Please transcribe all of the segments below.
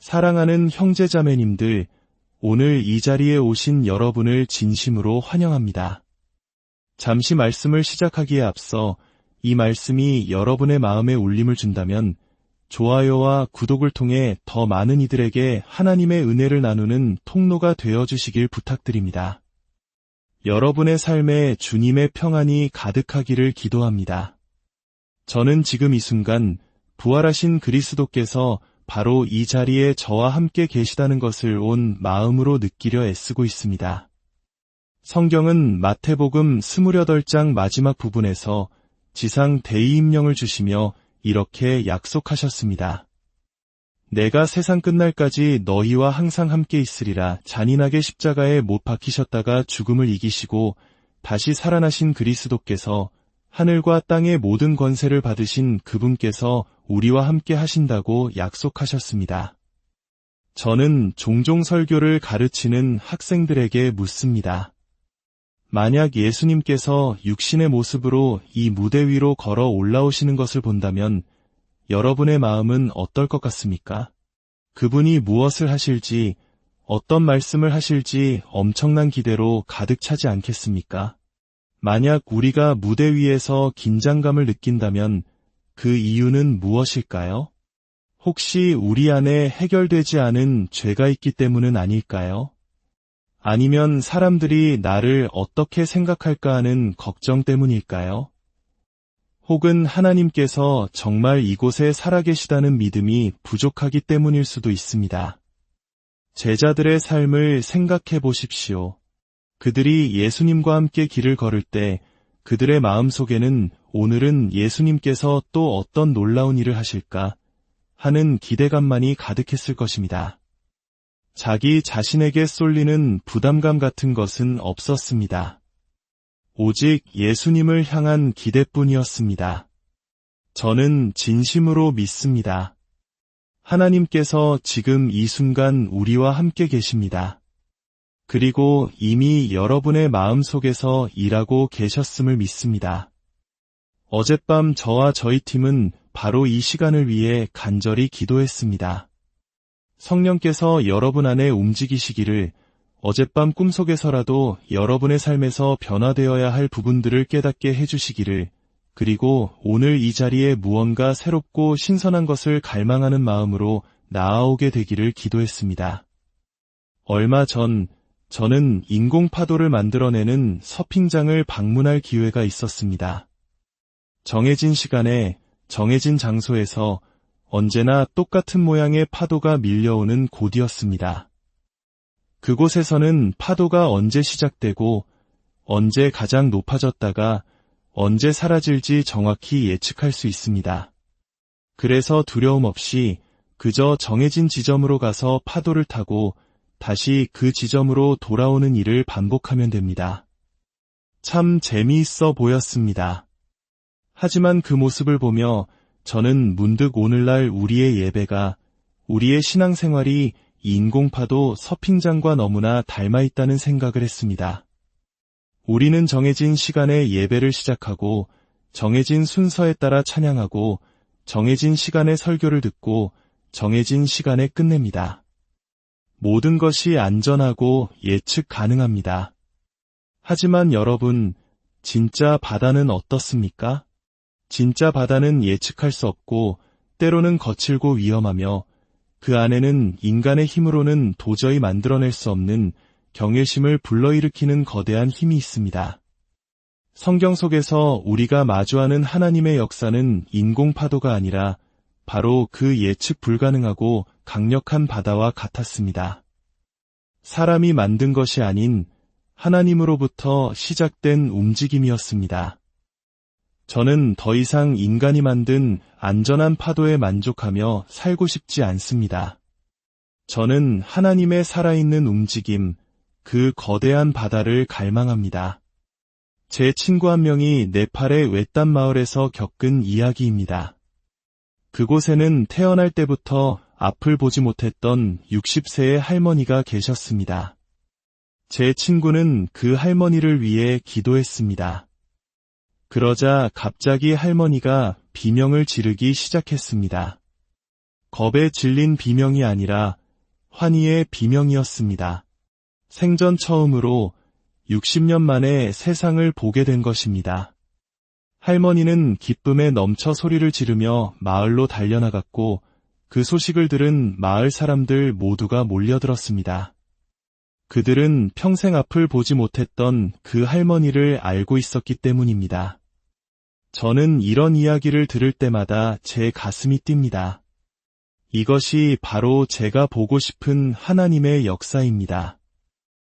사랑하는 형제자매님들, 오늘 이 자리에 오신 여러분을 진심으로 환영합니다. 잠시 말씀을 시작하기에 앞서 이 말씀이 여러분의 마음에 울림을 준다면 좋아요와 구독을 통해 더 많은 이들에게 하나님의 은혜를 나누는 통로가 되어주시길 부탁드립니다. 여러분의 삶에 주님의 평안이 가득하기를 기도합니다. 저는 지금 이 순간 부활하신 그리스도께서 바로 이 자리에 저와 함께 계시다는 것을 온 마음으로 느끼려 애쓰고 있습니다. 성경은 마태복음 28장 마지막 부분에서 지상 대의임령을 주시며 이렇게 약속하셨습니다. 내가 세상 끝날까지 너희와 항상 함께 있으리라. 잔인하게 십자가에 못 박히셨다가 죽음을 이기시고 다시 살아나신 그리스도께서 하늘과 땅의 모든 권세를 받으신 그분께서 우리와 함께 하신다고 약속하셨습니다. 저는 종종 설교를 가르치는 학생들에게 묻습니다. 만약 예수님께서 육신의 모습으로 이 무대 위로 걸어 올라오시는 것을 본다면 여러분의 마음은 어떨 것 같습니까? 그분이 무엇을 하실지, 어떤 말씀을 하실지 엄청난 기대로 가득 차지 않겠습니까? 만약 우리가 무대 위에서 긴장감을 느낀다면 그 이유는 무엇일까요? 혹시 우리 안에 해결되지 않은 죄가 있기 때문은 아닐까요? 아니면 사람들이 나를 어떻게 생각할까 하는 걱정 때문일까요? 혹은 하나님께서 정말 이곳에 살아계시다는 믿음이 부족하기 때문일 수도 있습니다. 제자들의 삶을 생각해 보십시오. 그들이 예수님과 함께 길을 걸을 때 그들의 마음속에는 오늘은 예수님께서 또 어떤 놀라운 일을 하실까 하는 기대감만이 가득했을 것입니다. 자기 자신에게 쏠리는 부담감 같은 것은 없었습니다. 오직 예수님을 향한 기대뿐이었습니다. 저는 진심으로 믿습니다. 하나님께서 지금 이 순간 우리와 함께 계십니다. 그리고 이미 여러분의 마음속에서 일하고 계셨음을 믿습니다. 어젯밤 저와 저희 팀은 바로 이 시간을 위해 간절히 기도했습니다. 성령께서 여러분 안에 움직이시기를, 어젯밤 꿈속에서라도 여러분의 삶에서 변화되어야 할 부분들을 깨닫게 해주시기를, 그리고 오늘 이 자리에 무언가 새롭고 신선한 것을 갈망하는 마음으로 나아오게 되기를 기도했습니다. 얼마 전 저는 인공파도를 만들어내는 서핑장을 방문할 기회가 있었습니다. 정해진 시간에 정해진 장소에서 언제나 똑같은 모양의 파도가 밀려오는 곳이었습니다. 그곳에서는 파도가 언제 시작되고 언제 가장 높아졌다가 언제 사라질지 정확히 예측할 수 있습니다. 그래서 두려움 없이 그저 정해진 지점으로 가서 파도를 타고 다시 그 지점으로 돌아오는 일을 반복하면 됩니다. 참 재미있어 보였습니다. 하지만 그 모습을 보며 저는 문득 오늘날 우리의 예배가, 우리의 신앙생활이 이 인공파도 서핑장과 너무나 닮아있다는 생각을 했습니다. 우리는 정해진 시간에 예배를 시작하고 정해진 순서에 따라 찬양하고 정해진 시간에 설교를 듣고 정해진 시간에 끝냅니다. 모든 것이 안전하고 예측 가능합니다. 하지만 여러분, 진짜 바다는 어떻습니까? 진짜 바다는 예측할 수 없고 때로는 거칠고 위험하며 그 안에는 인간의 힘으로는 도저히 만들어낼 수 없는 경외심을 불러일으키는 거대한 힘이 있습니다. 성경 속에서 우리가 마주하는 하나님의 역사는 인공파도가 아니라 바로 그 예측 불가능하고 강력한 바다와 같았습니다. 사람이 만든 것이 아닌 하나님으로부터 시작된 움직임이었습니다. 저는 더 이상 인간이 만든 안전한 파도에 만족하며 살고 싶지 않습니다. 저는 하나님의 살아있는 움직임, 그 거대한 바다를 갈망합니다. 제 친구 한 명이 네팔의 외딴 마을에서 겪은 이야기입니다. 그곳에는 태어날 때부터 앞을 보지 못했던 60세의 할머니가 계셨습니다. 제 친구는 그 할머니를 위해 기도했습니다. 그러자 갑자기 할머니가 비명을 지르기 시작했습니다. 겁에 질린 비명이 아니라 환희의 비명이었습니다. 생전 처음으로 60년 만에 세상을 보게 된 것입니다. 할머니는 기쁨에 넘쳐 소리를 지르며 마을로 달려나갔고 그 소식을 들은 마을 사람들 모두가 몰려들었습니다. 그들은 평생 앞을 보지 못했던 그 할머니를 알고 있었기 때문입니다. 저는 이런 이야기를 들을 때마다 제 가슴이 뜁니다. 이것이 바로 제가 보고 싶은 하나님의 역사입니다.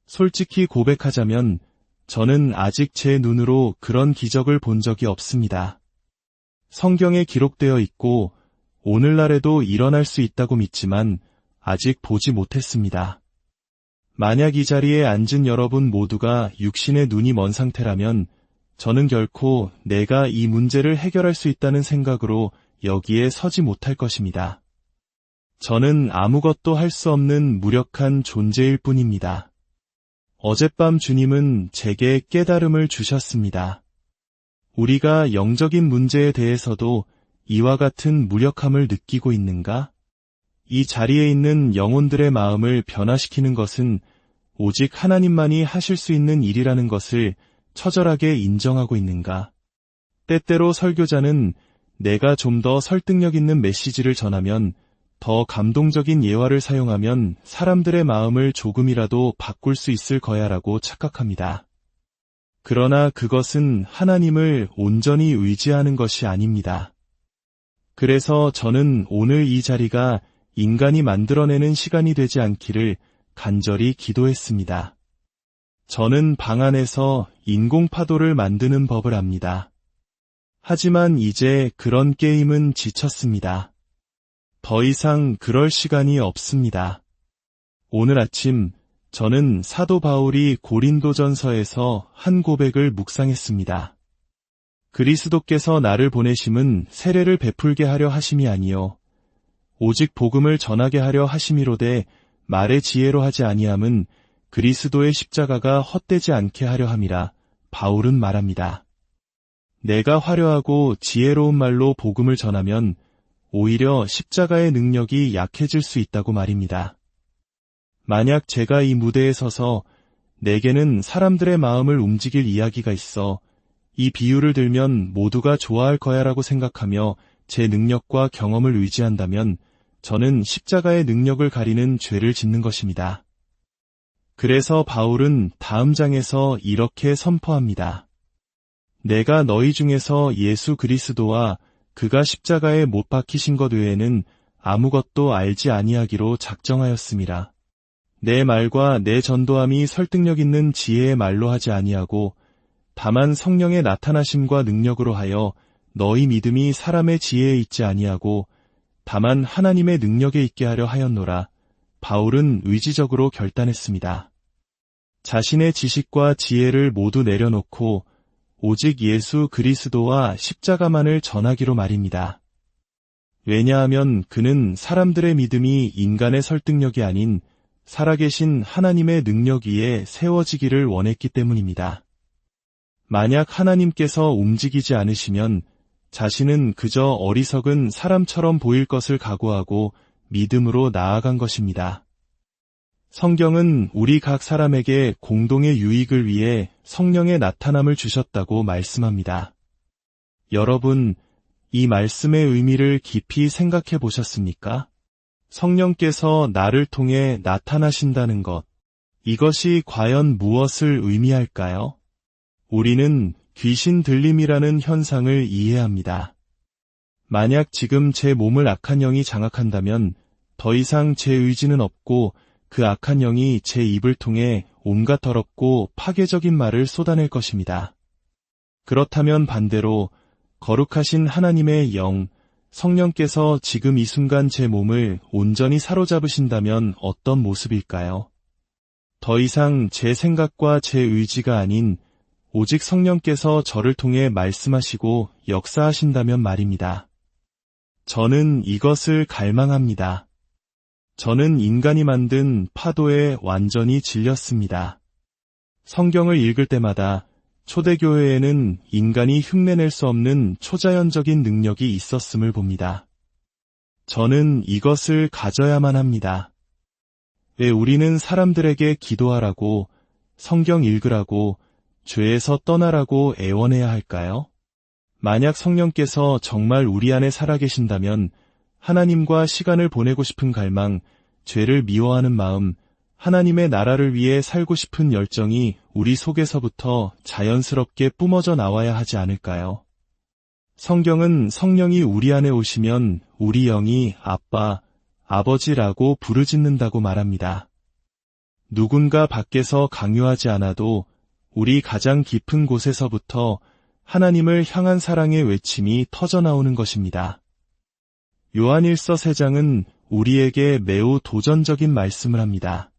솔직히 고백하자면 저는 아직 제 눈으로 그런 기적을 본 적이 없습니다. 성경에 기록되어 있고 오늘날에도 일어날 수 있다고 믿지만 아직 보지 못했습니다. 만약 이 자리에 앉은 여러분 모두가 육신의 눈이 먼 상태라면 저는 결코 내가 이 문제를 해결할 수 있다는 생각으로 여기에 서지 못할 것입니다. 저는 아무것도 할 수 없는 무력한 존재일 뿐입니다. 어젯밤 주님은 제게 깨달음을 주셨습니다. 우리가 영적인 문제에 대해서도 이와 같은 무력함을 느끼고 있는가? 이 자리에 있는 영혼들의 마음을 변화시키는 것은 오직 하나님만이 하실 수 있는 일이라는 것을 처절하게 인정하고 있는가? 때때로 설교자는 내가 좀 더 설득력 있는 메시지를 전하면 더 감동적인 예화를 사용하면 사람들의 마음을 조금이라도 바꿀 수 있을 거야라고 착각합니다. 그러나 그것은 하나님을 온전히 의지하는 것이 아닙니다. 그래서 저는 오늘 이 자리가 인간이 만들어내는 시간이 되지 않기를 간절히 기도했습니다. 저는 방 안에서 인공 파도를 만드는 법을 압니다. 하지만 이제 그런 게임은 지쳤습니다. 더 이상 그럴 시간이 없습니다. 오늘 아침 저는 사도 바울이 고린도전서에서 한 고백을 묵상했습니다. 그리스도께서 나를 보내심은 세례를 베풀게 하려 하심이 아니요 오직 복음을 전하게 하려 하심이로되 말의 지혜로 하지 아니함은 그리스도의 십자가가 헛되지 않게 하려 함이라 바울은 말합니다. 내가 화려하고 지혜로운 말로 복음을 전하면 오히려 십자가의 능력이 약해질 수 있다고 말입니다. 만약 제가 이 무대에 서서 내게는 사람들의 마음을 움직일 이야기가 있어 이 비유를 들면 모두가 좋아할 거야라고 생각하며 제 능력과 경험을 의지한다면 저는 십자가의 능력을 가리는 죄를 짓는 것입니다. 그래서 바울은 다음 장에서 이렇게 선포합니다. 내가 너희 중에서 예수 그리스도와 그가 십자가에 못 박히신 것 외에는 아무것도 알지 아니하기로 작정하였음이라. 내 말과 내 전도함이 설득력 있는 지혜의 말로 하지 아니하고 다만 성령의 나타나심과 능력으로 하여 너희 믿음이 사람의 지혜에 있지 아니하고 다만 하나님의 능력에 있게 하려 하였노라. 바울은 의지적으로 결단했습니다. 자신의 지식과 지혜를 모두 내려놓고 오직 예수 그리스도와 십자가만을 전하기로 말입니다. 왜냐하면 그는 사람들의 믿음이 인간의 설득력이 아닌 살아계신 하나님의 능력 위에 세워지기를 원했기 때문입니다. 만약 하나님께서 움직이지 않으시면 자신은 그저 어리석은 사람처럼 보일 것을 각오하고 믿음으로 나아간 것입니다. 성경은 우리 각 사람에게 공동의 유익을 위해 성령의 나타남을 주셨다고 말씀합니다. 여러분, 이 말씀의 의미를 깊이 생각해 보셨습니까? 성령께서 나를 통해 나타나신다는 것, 이것이 과연 무엇을 의미할까요? 우리는 귀신 들림이라는 현상을 이해합니다. 만약 지금 제 몸을 악한 영이 장악한다면 더 이상 제 의지는 없고 그 악한 영이 제 입을 통해 온갖 더럽고 파괴적인 말을 쏟아낼 것입니다. 그렇다면 반대로 거룩하신 하나님의 영, 성령께서 지금 이 순간 제 몸을 온전히 사로잡으신다면 어떤 모습일까요? 더 이상 제 생각과 제 의지가 아닌 오직 성령께서 저를 통해 말씀하시고 역사하신다면 말입니다. 저는 이것을 갈망합니다. 저는 인간이 만든 파도에 완전히 질렸습니다. 성경을 읽을 때마다 초대교회에는 인간이 흉내낼 수 없는 초자연적인 능력이 있었음을 봅니다. 저는 이것을 가져야만 합니다. 왜 우리는 사람들에게 기도하라고, 성경 읽으라고, 죄에서 떠나라고 애원해야 할까요? 만약 성령께서 정말 우리 안에 살아계신다면 하나님과 시간을 보내고 싶은 갈망, 죄를 미워하는 마음, 하나님의 나라를 위해 살고 싶은 열정이 우리 속에서부터 자연스럽게 뿜어져 나와야 하지 않을까요? 성경은 성령이 우리 안에 오시면 우리 영이 아빠, 아버지라고 부르짖는다고 말합니다. 누군가 밖에서 강요하지 않아도 우리 가장 깊은 곳에서부터 하나님을 향한 사랑의 외침이 터져나오는 것입니다. 요한일서 3장은 우리에게 매우 도전적인 말씀을 합니다.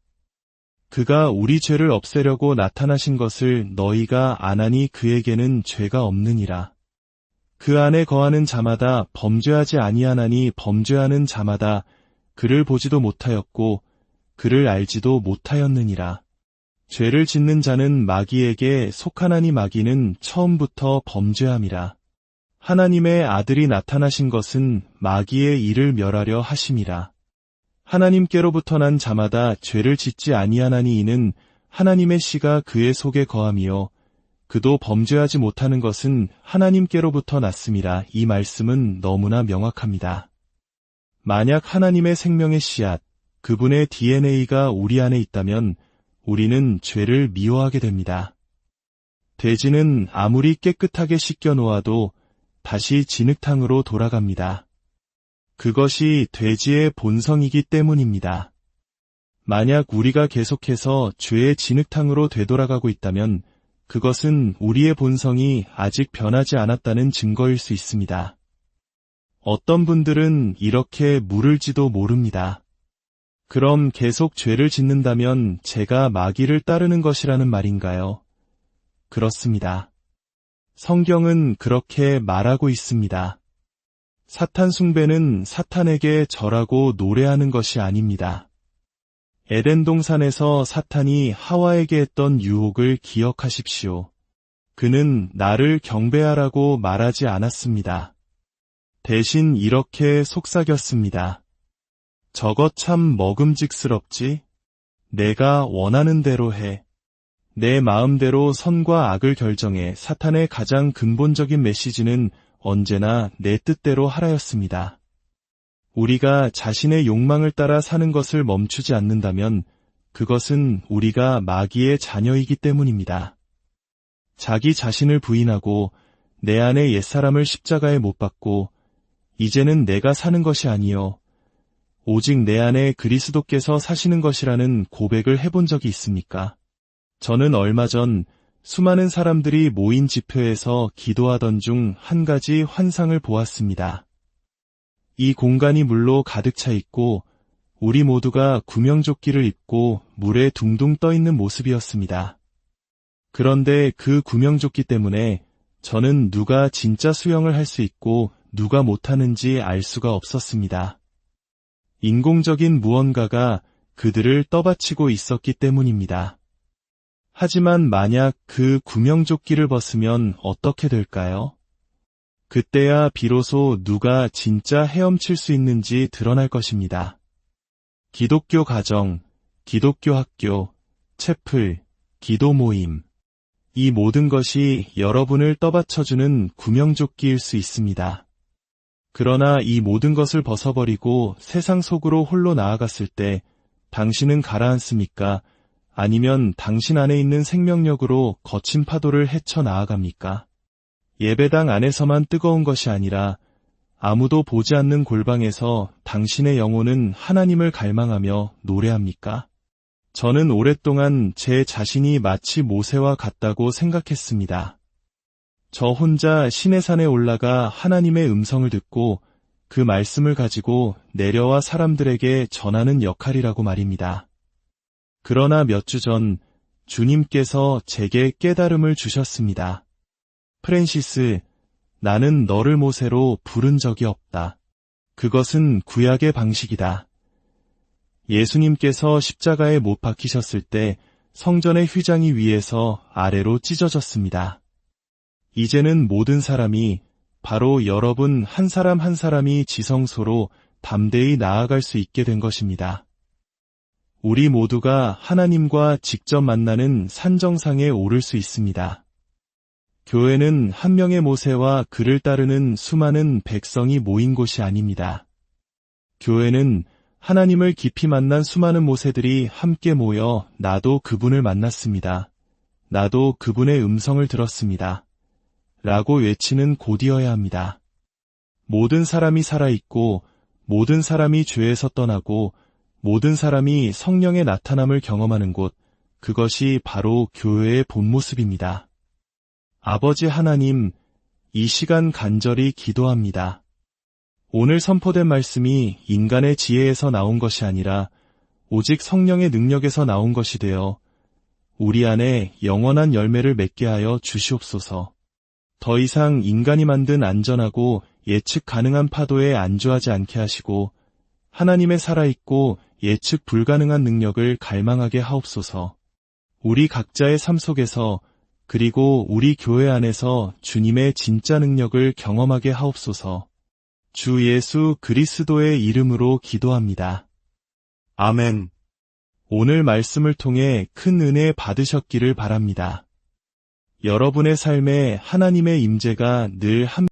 그가 우리 죄를 없애려고 나타나신 것을 너희가 아나니 그에게는 죄가 없느니라. 그 안에 거하는 자마다 범죄하지 아니하나니 범죄하는 자마다 그를 보지도 못하였고 그를 알지도 못하였느니라. 죄를 짓는 자는 마귀에게 속하나니 마귀는 처음부터 범죄함이라. 하나님의 아들이 나타나신 것은 마귀의 일을 멸하려 하심이라. 하나님께로부터 난 자마다 죄를 짓지 아니하나니 이는 하나님의 씨가 그의 속에 거함이요 그도 범죄하지 못하는 것은 하나님께로부터 났음이라. 이 말씀은 너무나 명확합니다. 만약 하나님의 생명의 씨앗, 그분의 DNA가 우리 안에 있다면 우리는 죄를 미워하게 됩니다. 돼지는 아무리 깨끗하게 씻겨 놓아도 다시 진흙탕으로 돌아갑니다. 그것이 돼지의 본성이기 때문입니다. 만약 우리가 계속해서 죄의 진흙탕으로 되돌아가고 있다면 그것은 우리의 본성이 아직 변하지 않았다는 증거일 수 있습니다. 어떤 분들은 이렇게 물을지도 모릅니다. 그럼 계속 죄를 짓는다면 제가 마귀를 따르는 것이라는 말인가요? 그렇습니다. 성경은 그렇게 말하고 있습니다. 사탄 숭배는 사탄에게 절하고 노래하는 것이 아닙니다. 에덴 동산에서 사탄이 하와에게 했던 유혹을 기억하십시오. 그는 나를 경배하라고 말하지 않았습니다. 대신 이렇게 속삭였습니다. 저것 참 먹음직스럽지? 내가 원하는 대로 해. 내 마음대로 선과 악을 결정해. 사탄의 가장 근본적인 메시지는 언제나 내 뜻대로 하라였습니다. 우리가 자신의 욕망을 따라 사는 것을 멈추지 않는다면 그것은 우리가 마귀의 자녀이기 때문입니다. 자기 자신을 부인하고 내 안의 옛사람을 십자가에 못 박고 이제는 내가 사는 것이 아니요 오직 내 안에 그리스도께서 사시는 것이라는 고백을 해본 적이 있습니까? 저는 얼마 전 수많은 사람들이 모인 집회에서 기도하던 중 한 가지 환상을 보았습니다. 이 공간이 물로 가득 차 있고 우리 모두가 구명조끼를 입고 물에 둥둥 떠 있는 모습이었습니다. 그런데 그 구명조끼 때문에 저는 누가 진짜 수영을 할 수 있고 누가 못하는지 알 수가 없었습니다. 인공적인 무언가가 그들을 떠받치고 있었기 때문입니다. 하지만 만약 그 구명조끼를 벗으면 어떻게 될까요? 그때야 비로소 누가 진짜 헤엄칠 수 있는지 드러날 것입니다. 기독교 가정, 기독교 학교, 채플, 기도 모임. 이 모든 것이 여러분을 떠받쳐주는 구명조끼일 수 있습니다. 그러나 이 모든 것을 벗어버리고 세상 속으로 홀로 나아갔을 때 당신은 가라앉습니까? 아니면 당신 안에 있는 생명력으로 거친 파도를 헤쳐 나아갑니까? 예배당 안에서만 뜨거운 것이 아니라 아무도 보지 않는 골방에서 당신의 영혼은 하나님을 갈망하며 노래합니까? 저는 오랫동안 제 자신이 마치 모세와 같다고 생각했습니다. 저 혼자 시내산에 올라가 하나님의 음성을 듣고 그 말씀을 가지고 내려와 사람들에게 전하는 역할이라고 말입니다. 그러나 몇 주 전 주님께서 제게 깨달음을 주셨습니다. 프랜시스, 나는 너를 모세로 부른 적이 없다. 그것은 구약의 방식이다. 예수님께서 십자가에 못 박히셨을 때 성전의 휘장이 위에서 아래로 찢어졌습니다. 이제는 모든 사람이 바로 여러분 한 사람 한 사람이 지성소로 담대히 나아갈 수 있게 된 것입니다. 우리 모두가 하나님과 직접 만나는 산정상에 오를 수 있습니다. 교회는 한 명의 모세와 그를 따르는 수많은 백성이 모인 곳이 아닙니다. 교회는 하나님을 깊이 만난 수많은 모세들이 함께 모여 나도 그분을 만났습니다. 나도 그분의 음성을 들었습니다. 라고 외치는 곳이어야 합니다. 모든 사람이 살아있고 모든 사람이 죄에서 떠나고 모든 사람이 성령의 나타남을 경험하는 곳, 그것이 바로 교회의 본 모습입니다. 아버지 하나님, 이 시간 간절히 기도합니다. 오늘 선포된 말씀이 인간의 지혜에서 나온 것이 아니라 오직 성령의 능력에서 나온 것이 되어 우리 안에 영원한 열매를 맺게 하여 주시옵소서. 더 이상 인간이 만든 안전하고 예측 가능한 파도에 안주하지 않게 하시고 하나님의 살아있고 예측 불가능한 능력을 갈망하게 하옵소서. 우리 각자의 삶 속에서 그리고 우리 교회 안에서 주님의 진짜 능력을 경험하게 하옵소서. 주 예수 그리스도의 이름으로 기도합니다. 아멘. 오늘 말씀을 통해 큰 은혜 받으셨기를 바랍니다. 여러분의 삶에 하나님의 임재가 늘 함께